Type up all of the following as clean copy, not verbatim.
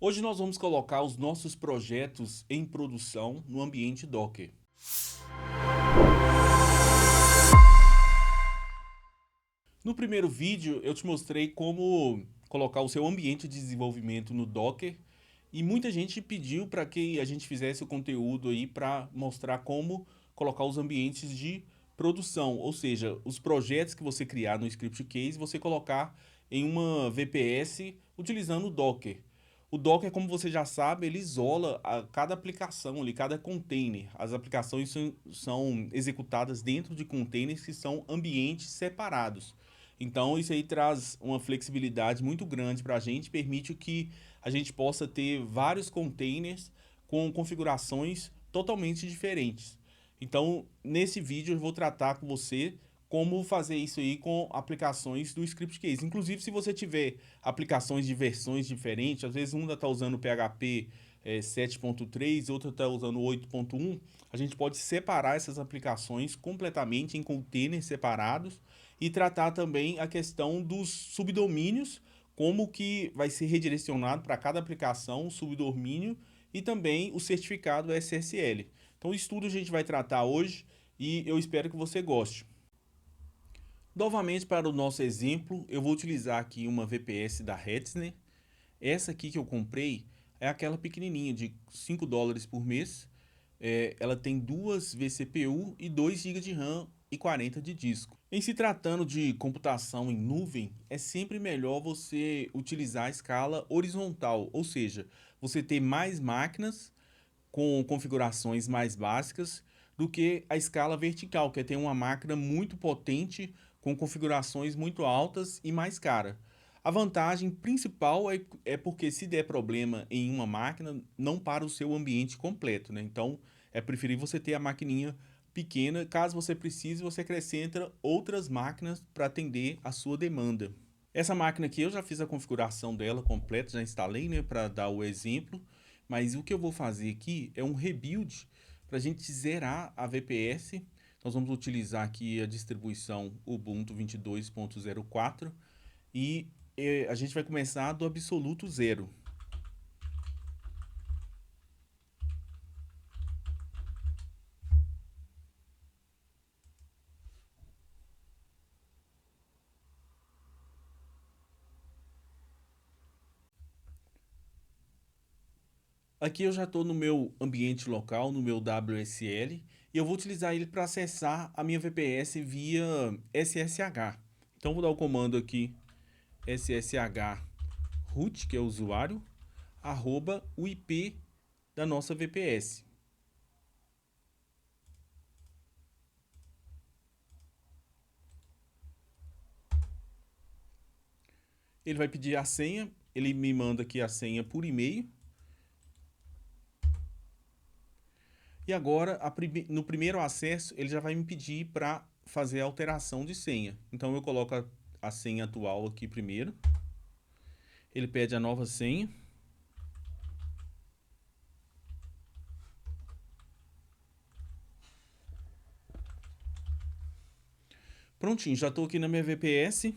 Hoje nós vamos colocar os nossos projetos em produção no ambiente Docker. No primeiro vídeo eu te mostrei como colocar o seu ambiente de desenvolvimento no Docker e muita gente pediu para que a gente fizesse o conteúdo aí para mostrar como colocar os ambientes de produção, ou seja, os projetos que você criar no Script Case, você colocar em uma VPS utilizando o Docker. O Docker, como você já sabe, ele isola cada aplicação ali, cada container. As aplicações são executadas dentro de containers que são ambientes separados. Então isso aí traz uma flexibilidade muito grande para a gente, permite que a gente possa ter vários containers com configurações totalmente diferentes. Então, nesse vídeo eu vou tratar com você como fazer isso aí com aplicações do Script Case. Inclusive, se você tiver aplicações de versões diferentes, às vezes uma está usando PHP 7.3, outra está usando 8.1, a gente pode separar essas aplicações completamente em containers separados e tratar também a questão dos subdomínios, como que vai ser redirecionado para cada aplicação o subdomínio e também o certificado SSL. Então, isso tudo a gente vai tratar hoje e eu espero que você goste. Novamente, para o nosso exemplo, eu vou utilizar aqui uma VPS da Hetzner. Essa aqui que eu comprei é aquela pequenininha de $5 por mês. Ela tem 2 vCPU e 2 GB de RAM e 40 de disco. Em se tratando de computação em nuvem, é sempre melhor você utilizar a escala horizontal, ou seja, você ter mais máquinas com configurações mais básicas do que a escala vertical, que é ter uma máquina muito potente com configurações muito altas e mais cara. A vantagem principal é porque se der problema em uma máquina, não para o seu ambiente completo, né? Então, é preferível você ter a maquininha pequena. Caso você precise, você acrescenta outras máquinas para atender a sua demanda. Essa máquina aqui eu já fiz a configuração dela completa, já instalei, né, para dar o exemplo. Mas o que eu vou fazer aqui é um rebuild para a gente zerar a VPS. Nós vamos utilizar aqui a distribuição Ubuntu 22.04 e a gente vai começar do absoluto zero. Aqui eu já estou no meu ambiente local, no meu WSL, e eu vou utilizar ele para acessar a minha VPS via SSH. Então vou dar o comando aqui SSH root, que é o usuário, arroba o IP da nossa VPS. Ele vai pedir a senha, ele me manda aqui a senha por e-mail. E agora, no primeiro acesso, ele já vai me pedir para fazer a alteração de senha. Então eu coloco a senha atual aqui primeiro. Ele pede a nova senha. Prontinho, já estou aqui na minha VPS.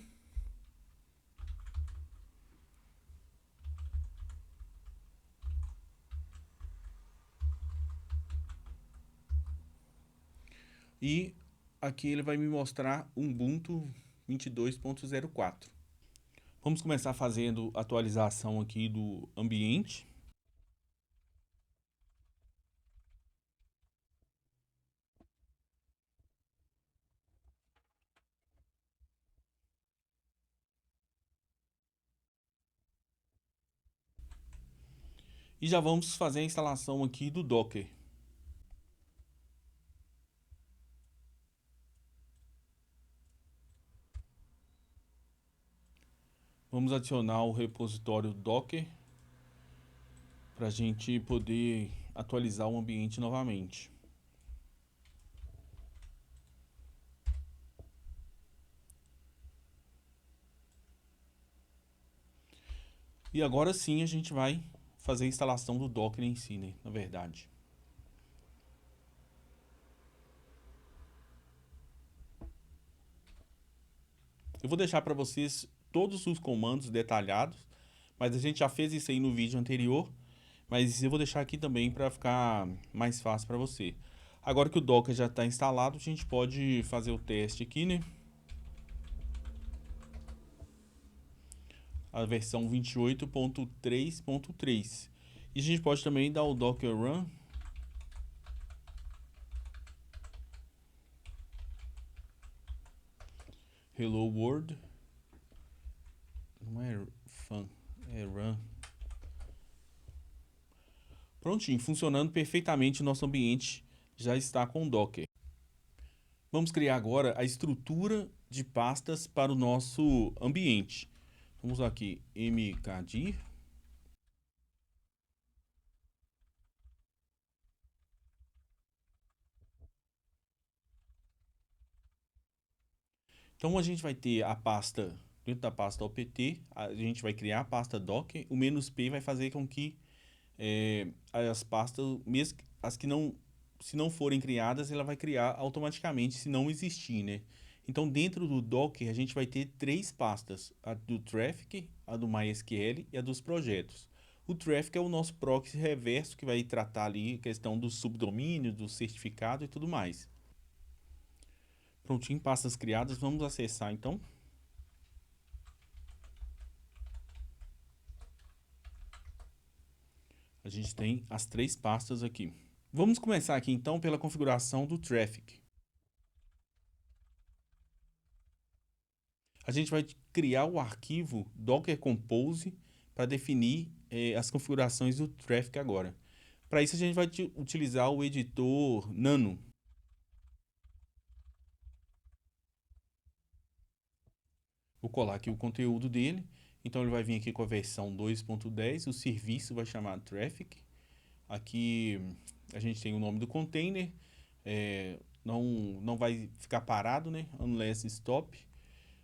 E aqui ele vai me mostrar Ubuntu 22.04. Vamos começar fazendo a atualização aqui do ambiente. E já vamos fazer a instalação aqui do Docker. Vamos adicionar o repositório Docker para a gente poder atualizar o ambiente novamente. E agora sim a gente vai fazer a instalação do Docker em si, né? Na verdade. Eu vou deixar para vocês todos os comandos detalhados, Mas a gente já fez isso aí no vídeo anterior, mas eu vou deixar aqui também para ficar mais fácil para você. Agora que o Docker já está instalado, a gente pode fazer o teste aqui, né? A versão 28.3.3. E a gente pode também dar o Docker Run. Hello World. Não é fun, é run. Prontinho, funcionando perfeitamente o nosso ambiente já está com o Docker. Vamos criar agora a estrutura de pastas para o nosso ambiente. Vamos aqui, mkdir. Então a gente vai ter a pasta, dentro da pasta opt, a gente vai criar a pasta docker, o "-p" vai fazer com que as pastas, mesmo as que não, se não forem criadas, ela vai criar automaticamente se não existir, né? Então dentro do Docker a gente vai ter três pastas, a do Traffic, a do MySQL e a dos projetos. O Traffic é o nosso proxy reverso que vai tratar ali a questão do subdomínio, do certificado e tudo mais. Prontinho, pastas criadas, vamos acessar então. A gente tem as três pastas aqui. Vamos começar aqui então pela configuração do Traffic. A gente vai criar o arquivo Docker Compose para definir as configurações do Traffic agora. Para isso a gente vai utilizar o editor Nano. Vou colar aqui o conteúdo dele. Então ele vai vir aqui com a versão 2.10, o serviço vai chamar Traffic. Aqui a gente tem o nome do container, não vai ficar parado, né? Unless stop.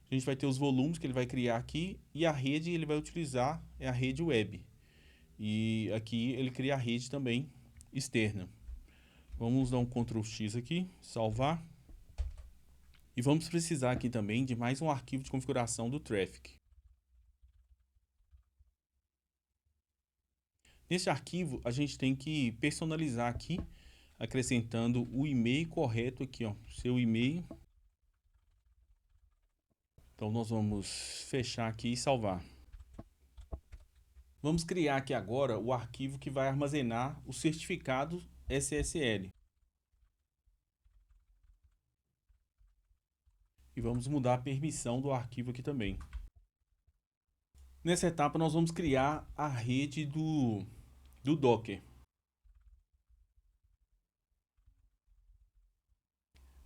A gente vai ter os volumes que ele vai criar aqui e a rede ele vai utilizar é a rede web. E aqui ele cria a rede também externa. Vamos dar um Ctrl X aqui, salvar. E vamos precisar aqui também de mais um arquivo de configuração do Traffic. Nesse arquivo a gente tem que personalizar aqui, acrescentando o e-mail correto aqui, ó, seu e-mail. Então nós vamos fechar aqui e salvar. Vamos criar aqui agora o arquivo que vai armazenar o certificado SSL. E vamos mudar a permissão do arquivo aqui também. Nessa etapa nós vamos criar a rede do Docker.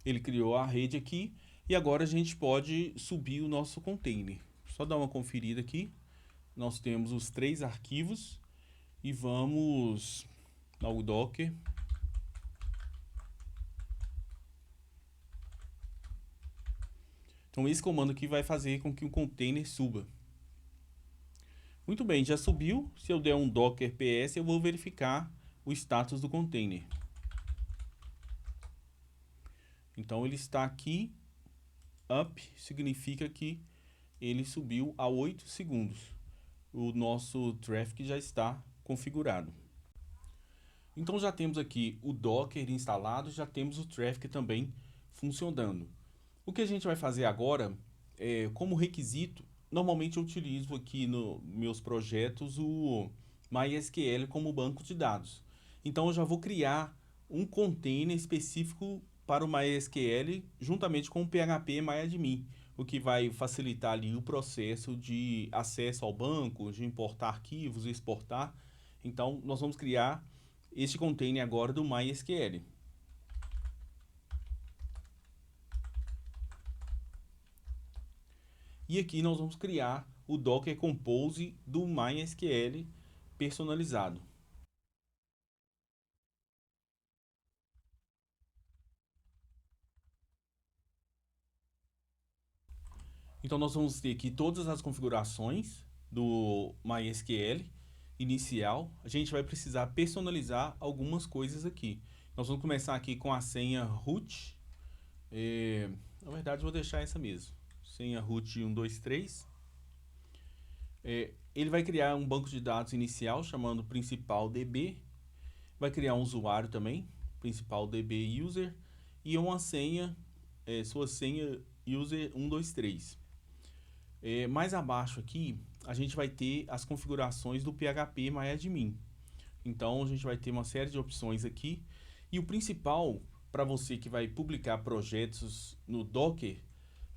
Ele criou a rede aqui e agora a gente pode subir o nosso container. Só dar uma conferida aqui. Nós temos os três arquivos e vamos ao Docker. Então esse comando aqui vai fazer com que o container suba. Muito bem, já subiu. Se eu der um docker ps, eu vou verificar o status do container. Então ele está aqui, up, significa que ele subiu a 8 segundos. O nosso Traffic já está configurado. Então já temos aqui o Docker instalado, já temos o Traffic também funcionando. O que a gente vai fazer agora, como requisito, normalmente eu utilizo aqui nos meus projetos o MySQL como banco de dados. Então eu já vou criar um container específico para o MySQL juntamente com o PHP MyAdmin, o que vai facilitar ali o processo de acesso ao banco, de importar arquivos, exportar. Então nós vamos criar este container agora do MySQL. E aqui nós vamos criar o Docker Compose do MySQL personalizado. Então nós vamos ter aqui todas as configurações do MySQL inicial. A gente vai precisar personalizar algumas coisas aqui. Nós vamos começar aqui com a senha root. Na verdade, eu vou deixar essa mesmo. Senha root 123. Ele vai criar um banco de dados inicial chamando principal DB, vai criar um usuário também, principal DB user, e uma senha, sua senha user 123. Mais abaixo aqui, a gente vai ter as configurações do PHP MyAdmin. Então, a gente vai ter uma série de opções aqui. E o principal, para você que vai publicar projetos no Docker,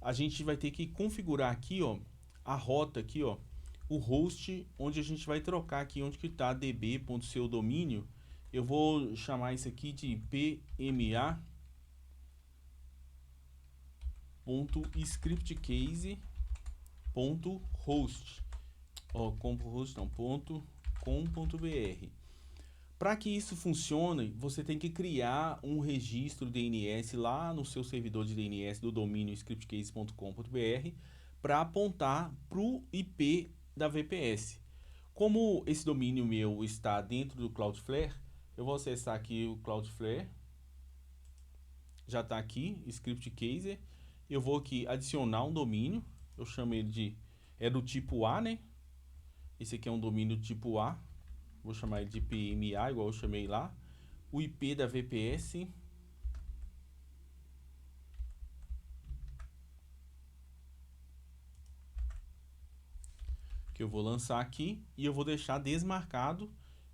a gente vai ter que configurar aqui, ó, a rota aqui, ó, o host, onde a gente vai trocar aqui, onde que está db.seu domínio. Eu vou chamar isso aqui de pma.scriptcase.host, ó, .host não, .com.br. Para que isso funcione, você tem que criar um registro DNS lá no seu servidor de DNS do domínio scriptcase.com.br para apontar para o IP da VPS. Como esse domínio meu está dentro do Cloudflare, eu vou acessar aqui o Cloudflare. Já está aqui, scriptcase. Eu vou aqui adicionar um domínio. Eu chamo ele de... é do tipo A, né? Esse aqui é um domínio tipo A. Vou chamar ele de PMA, igual eu chamei lá. O IP da VPS. Que eu vou lançar aqui. E eu vou deixar desmarcado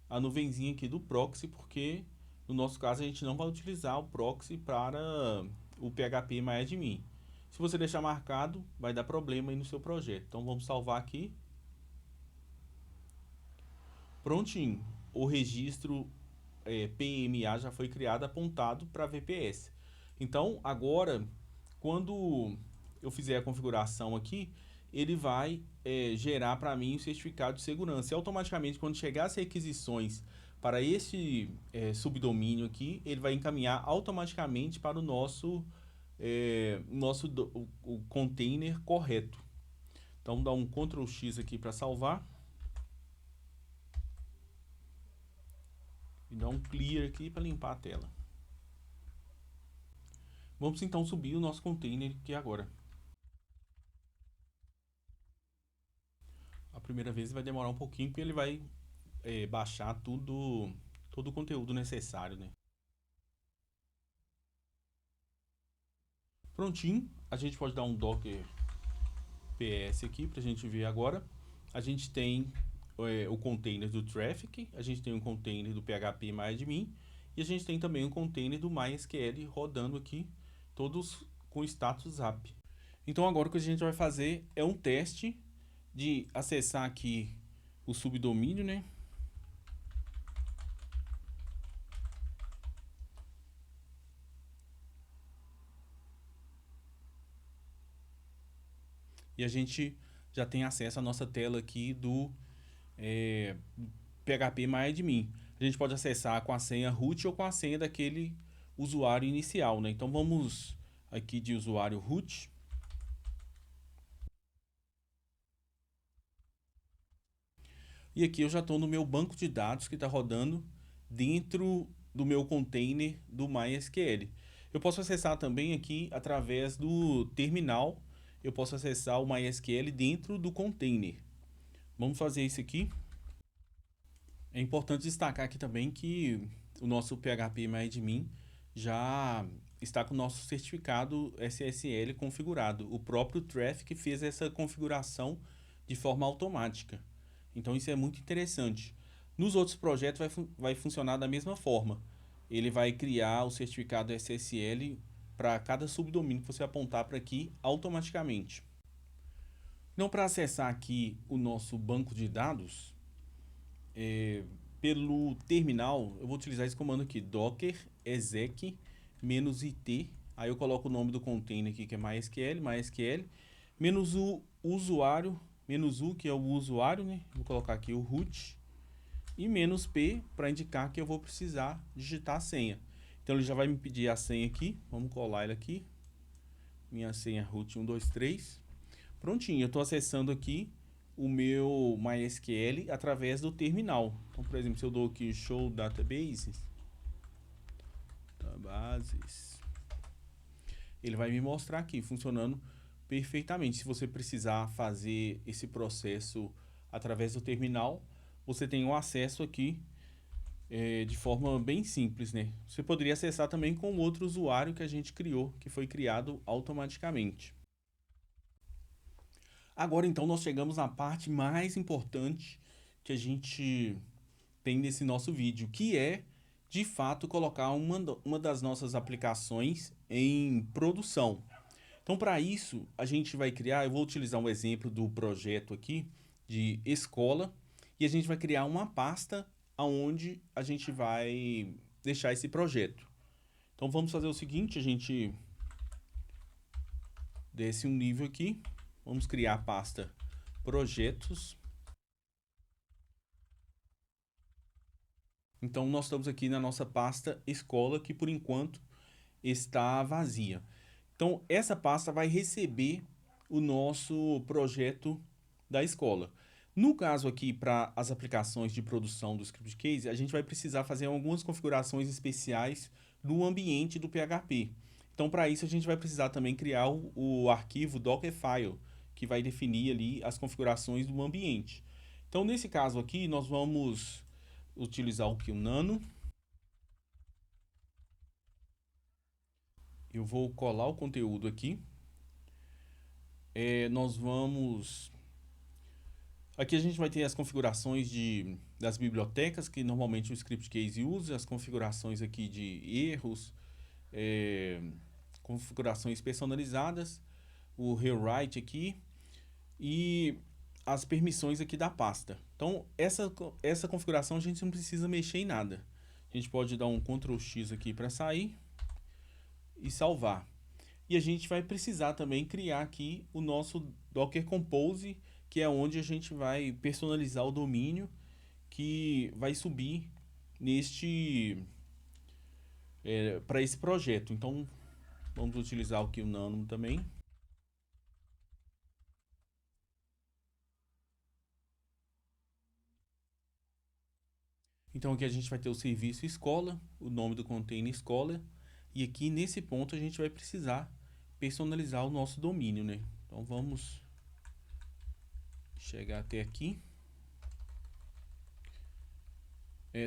a nuvenzinha aqui do proxy, porque no nosso caso a gente não vai utilizar o proxy para o PHP MyAdmin. Se você deixar marcado, vai dar problema aí no seu projeto. Então vamos salvar aqui. Prontinho. O registro PMA já foi criado apontado para VPS. Então agora, quando eu fizer a configuração aqui, ele vai gerar para mim o certificado de segurança. E automaticamente, quando chegar as requisições para esse subdomínio aqui, ele vai encaminhar automaticamente para o nosso, o container correto. Então, dá um Ctrl X aqui para salvar. E dá um clear aqui para limpar a tela. Vamos então subir o nosso container aqui agora. A primeira vez vai demorar um pouquinho, porque ele vai baixar todo o conteúdo necessário, né? Prontinho, a gente pode dar um docker ps aqui para a gente ver agora. A gente tem o container do traffic, a gente tem um container do PHP MyAdmin e a gente tem também um container do MySQL rodando aqui, todos com status app. Então agora o que a gente vai fazer é um teste de acessar aqui o subdomínio, né? E a gente já tem acesso à nossa tela aqui do PHP MyAdmin. A gente pode acessar com a senha root ou com a senha daquele usuário inicial, né? Então vamos aqui de usuário root. E aqui eu já estou no meu banco de dados que está rodando dentro do meu container do MySQL. Eu posso acessar também aqui através do terminal. Eu posso acessar o MySQL dentro do container. Vamos fazer isso aqui. É importante destacar aqui também que o nosso PHP MyAdmin já está com o nosso certificado SSL configurado. O próprio Traffic fez essa configuração de forma automática. Então isso é muito interessante. Nos outros projetos vai funcionar da mesma forma. Ele vai criar o certificado SSL para cada subdomínio que você apontar para aqui automaticamente. Então, para acessar aqui o nosso banco de dados, pelo terminal, eu vou utilizar esse comando aqui, docker exec -it, aí eu coloco o nome do container aqui, que é MySQL, menos o usuário, menos u, que é o usuário, né? Vou colocar aqui o root, e menos p, para indicar que eu vou precisar digitar a senha. Então ele já vai me pedir a senha aqui, vamos colar ele aqui, minha senha root 123, prontinho, eu estou acessando aqui o meu MySQL através do terminal. Então, por exemplo, se eu dou aqui show databases, ele vai me mostrar aqui funcionando perfeitamente. Se você precisar fazer esse processo através do terminal, você tem o acesso aqui de forma bem simples, né? Você poderia acessar também com outro usuário que a gente criou, que foi criado automaticamente. Agora então nós chegamos na parte mais importante que a gente tem nesse nosso vídeo, que é de fato colocar uma das nossas aplicações em produção. Então, para isso, a gente vai criar, eu vou utilizar um exemplo do projeto aqui de escola, e a gente vai criar uma pasta onde a gente vai deixar esse projeto. Então, vamos fazer o seguinte, a gente desce um nível aqui, vamos criar a pasta projetos. Então, nós estamos aqui na nossa pasta escola, que por enquanto está vazia. Então, essa pasta vai receber o nosso projeto da escola. No caso aqui, para as aplicações de produção do Script Case, a gente vai precisar fazer algumas configurações especiais no ambiente do PHP. Então, para isso, a gente vai precisar também criar o arquivo Dockerfile, que vai definir ali as configurações do ambiente. Então, nesse caso aqui, nós vamos utilizar o QNano. Eu vou colar o conteúdo aqui. Nós vamos... Aqui a gente vai ter as configurações das bibliotecas que normalmente o Script Case usa, as configurações aqui de erros, configurações personalizadas, o rewrite aqui e as permissões aqui da pasta. Então, essa configuração a gente não precisa mexer em nada. A gente pode dar um Ctrl X aqui para sair e salvar. E a gente vai precisar também criar aqui o nosso Docker Compose, que é onde a gente vai personalizar o domínio que vai subir para esse projeto. Então, vamos utilizar aqui o Nano também. Então aqui a gente vai ter o serviço escola, o nome do container escola, e aqui nesse ponto a gente vai precisar personalizar o nosso domínio, né? Então vamos chegar até aqui.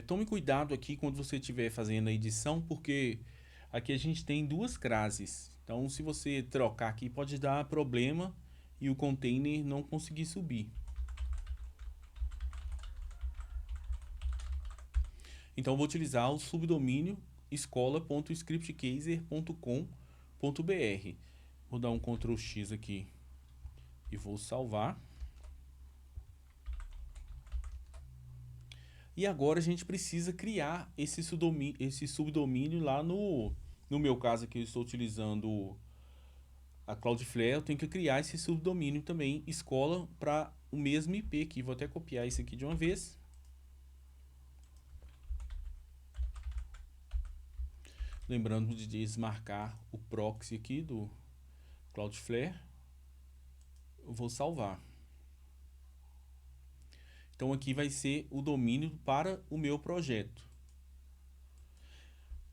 Tome cuidado aqui quando você estiver fazendo a edição, porque aqui a gente tem duas classes. Então se você trocar aqui pode dar problema e o container não conseguir subir. Então eu vou utilizar o subdomínio escola.scriptcaser.com.br. Vou dar um Ctrl X aqui e vou salvar. E agora a gente precisa criar esse subdomínio lá no meu caso aqui eu estou utilizando a Cloudflare, eu tenho que criar esse subdomínio também, escola, para o mesmo IP aqui. Vou até copiar isso aqui de uma vez. Lembrando de desmarcar o proxy aqui do Cloudflare. Eu vou salvar. Então aqui vai ser o domínio para o meu projeto.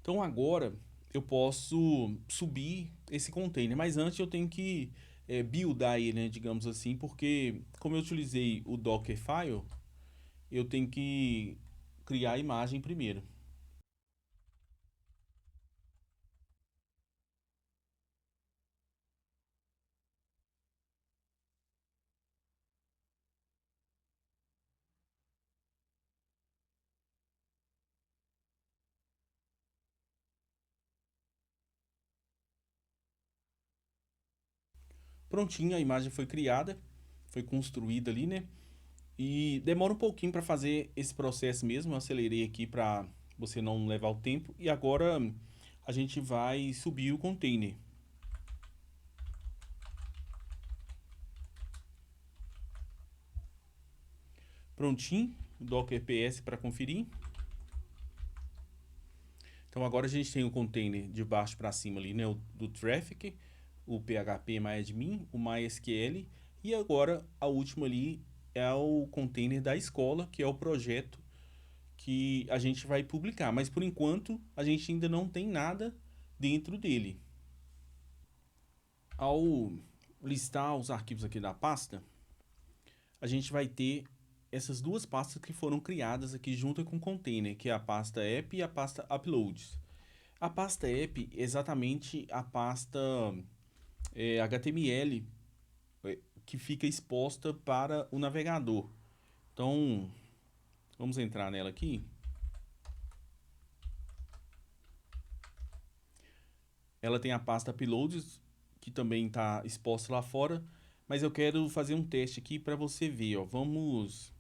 Então agora eu posso subir esse container, mas antes eu tenho que buildar ele, né, digamos assim, porque como eu utilizei o Dockerfile, eu tenho que criar a imagem primeiro. Prontinho, a imagem foi criada, foi construída ali, né? E demora um pouquinho para fazer esse processo mesmo. Eu acelerei aqui para você não levar o tempo. E agora a gente vai subir o container. Prontinho, Docker PS para conferir. Então agora a gente tem o container de baixo para cima ali, né? Do Traffic, o PHP MyAdmin, o MySQL. E agora a última ali é o container da escola, que é o projeto que a gente vai publicar. Mas por enquanto a gente ainda não tem nada dentro dele. Ao listar os arquivos aqui da pasta, a gente vai ter essas duas pastas que foram criadas aqui junto com o container, que é a pasta app e a pasta uploads. A pasta app é exatamente a pasta HTML que fica exposta para o navegador. Então, vamos entrar nela aqui. Ela tem a pasta uploads, que também está exposta lá fora, mas eu quero fazer um teste aqui para você ver, ó. Vamos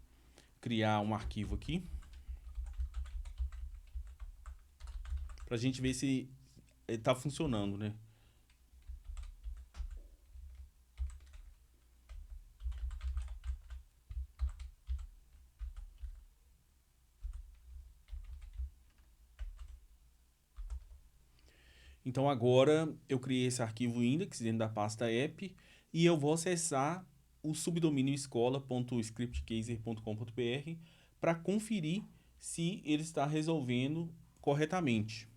criar um arquivo aqui, para a gente ver se está funcionando, né? Então agora eu criei esse arquivo index dentro da pasta app e eu vou acessar o subdomínio escola.scriptcaser.com.br para conferir se ele está resolvendo corretamente.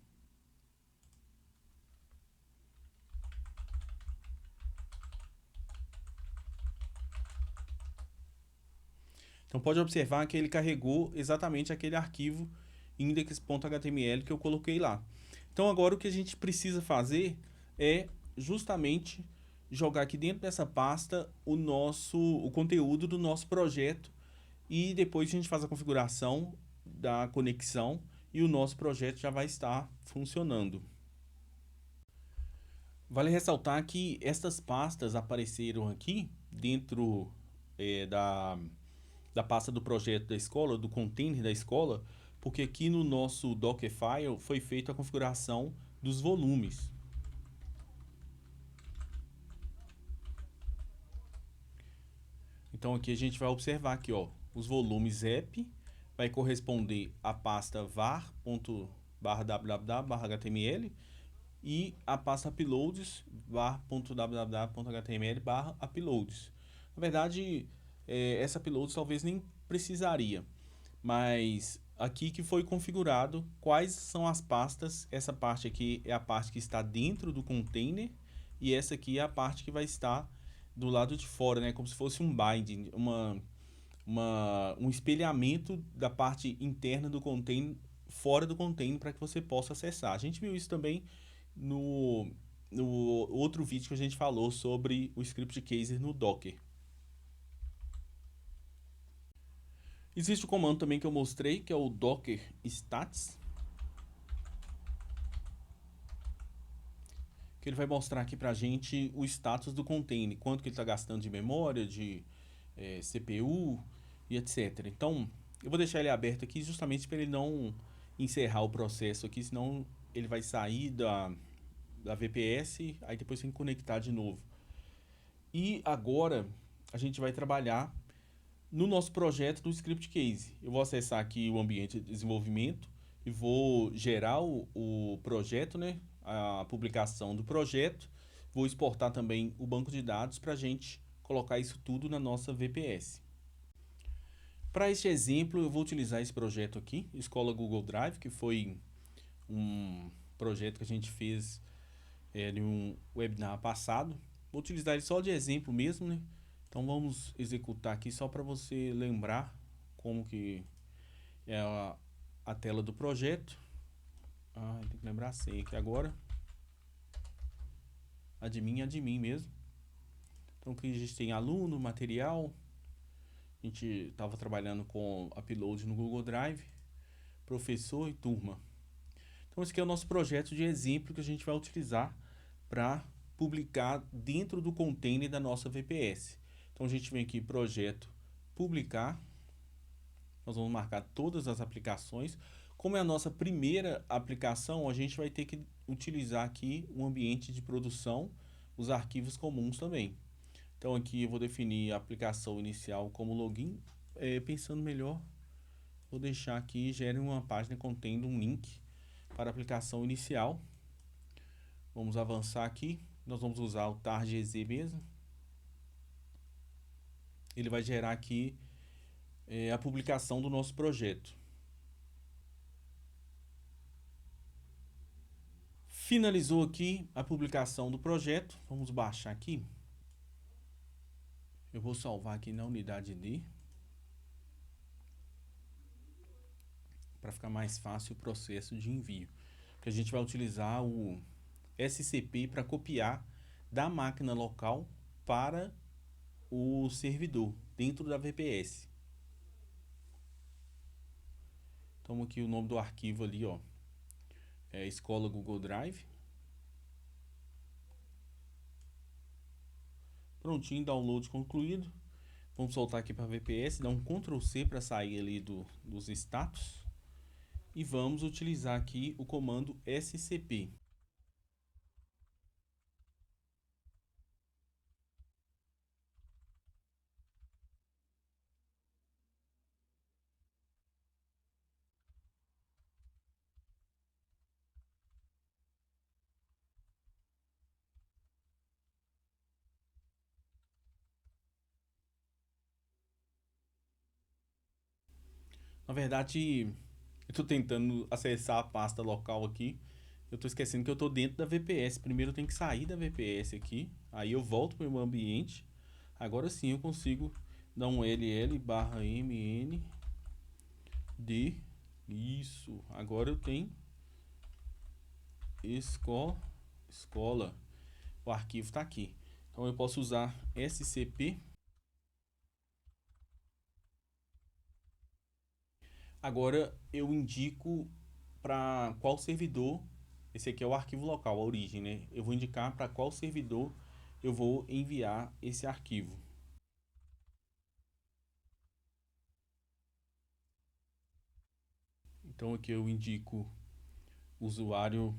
Então pode observar que ele carregou exatamente aquele arquivo index.html que eu coloquei lá. Então agora o que a gente precisa fazer é justamente jogar aqui dentro dessa pasta o conteúdo do nosso projeto e depois a gente faz a configuração da conexão e o nosso projeto já vai estar funcionando. Vale ressaltar que estas pastas apareceram aqui dentro da pasta do projeto da escola, do container da escola, porque aqui no nosso Dockerfile foi feita a configuração dos volumes. Então aqui a gente vai observar aqui, ó, os volumes app vai corresponder à pasta var.www/html e a pasta uploads var.www.html/uploads. Na verdade, essa uploads talvez nem precisaria, mas aqui que foi configurado quais são as pastas. Essa parte aqui é a parte que está dentro do container e essa aqui é a parte que vai estar do lado de fora, né? Como se fosse um binding, um espelhamento da parte interna do container fora do container para que você possa acessar. A gente viu isso também no, no outro vídeo que a gente falou sobre o script caser no Docker. Existe o comando também que eu mostrei, que é o docker stats, que ele vai mostrar aqui pra gente o status do container, quanto que ele está gastando de memória, de CPU e etc. Então, eu vou deixar ele aberto aqui justamente para ele não encerrar o processo aqui, senão ele vai sair da VPS, aí depois tem que conectar de novo. E agora a gente vai trabalhar no nosso projeto do Script Case. Eu vou acessar aqui o ambiente de desenvolvimento e vou gerar o projeto, né? A publicação do projeto. Vou exportar também o banco de dados para a gente colocar isso tudo na nossa VPS. Para este exemplo, eu vou utilizar esse projeto aqui, Escola Google Drive, que foi um projeto que a gente fez em um webinar passado. Vou utilizar ele só de exemplo mesmo, né? Então vamos executar aqui só para você lembrar como que é a tela do projeto. Tem que lembrar a senha aqui agora. Admin mesmo. Então aqui a gente tem aluno, material. A gente estava trabalhando com upload no Google Drive, professor e turma. Então esse aqui é o nosso projeto de exemplo que a gente vai utilizar para publicar dentro do container da nossa VPS. Então a gente vem aqui, projeto, publicar. Nós vamos marcar todas as aplicações. Como é a nossa primeira aplicação, a gente vai ter que utilizar aqui um ambiente de produção, os arquivos comuns também. Então aqui eu vou definir a aplicação inicial como login. Pensando melhor, vou deixar aqui, gere uma página contendo um link para a aplicação inicial. Vamos avançar aqui. Nós vamos usar o tar.gz mesmo. Ele vai gerar aqui a publicação do nosso projeto. Finalizou aqui a publicação do projeto. Vamos baixar aqui. Eu vou salvar aqui na unidade D. para ficar mais fácil o processo de envio. Que a gente vai utilizar o SCP para copiar da máquina local para o servidor dentro da VPS. Então aqui o nome do arquivo ali, ó, é Escola Google Drive. Prontinho, download concluído. Vamos soltar aqui para a VPS, dar um Ctrl C para sair ali dos status. E vamos utilizar aqui o comando scp. Na verdade, eu estou tentando acessar a pasta local aqui. Eu estou esquecendo que eu estou dentro da VPS. Primeiro eu tenho que sair da VPS aqui. Aí eu volto para o meu ambiente. Agora sim eu consigo dar um ll/mn de isso. Agora eu tenho escola. O arquivo está aqui. Então eu posso usar scp. Agora eu indico para qual servidor. Esse aqui é o arquivo local, a origem, né? Eu vou indicar para qual servidor eu vou enviar esse arquivo. Então aqui eu indico o usuário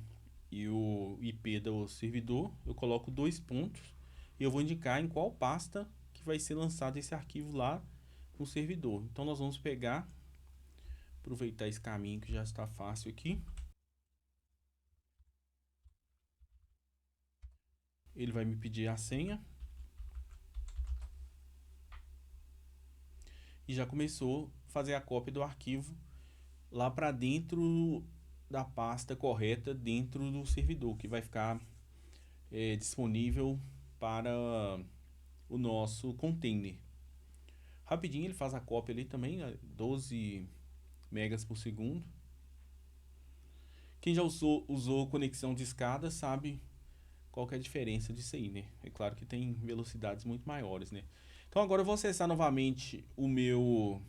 e o IP do servidor. Eu coloco 2 pontos e eu vou indicar em qual pasta que vai ser lançado esse arquivo lá no servidor. Então nós vamos pegar, aproveitar esse caminho que já está fácil aqui. Ele vai me pedir a senha. E já começou a fazer a cópia do arquivo lá para dentro da pasta correta dentro do servidor, que vai ficar disponível para o nosso container. Rapidinho ele faz a cópia ali também, 12 megas por segundo. Quem já usou conexão de escada sabe qual que é a diferença disso aí, né? É claro que tem velocidades muito maiores, né? Então agora eu vou acessar novamente o meu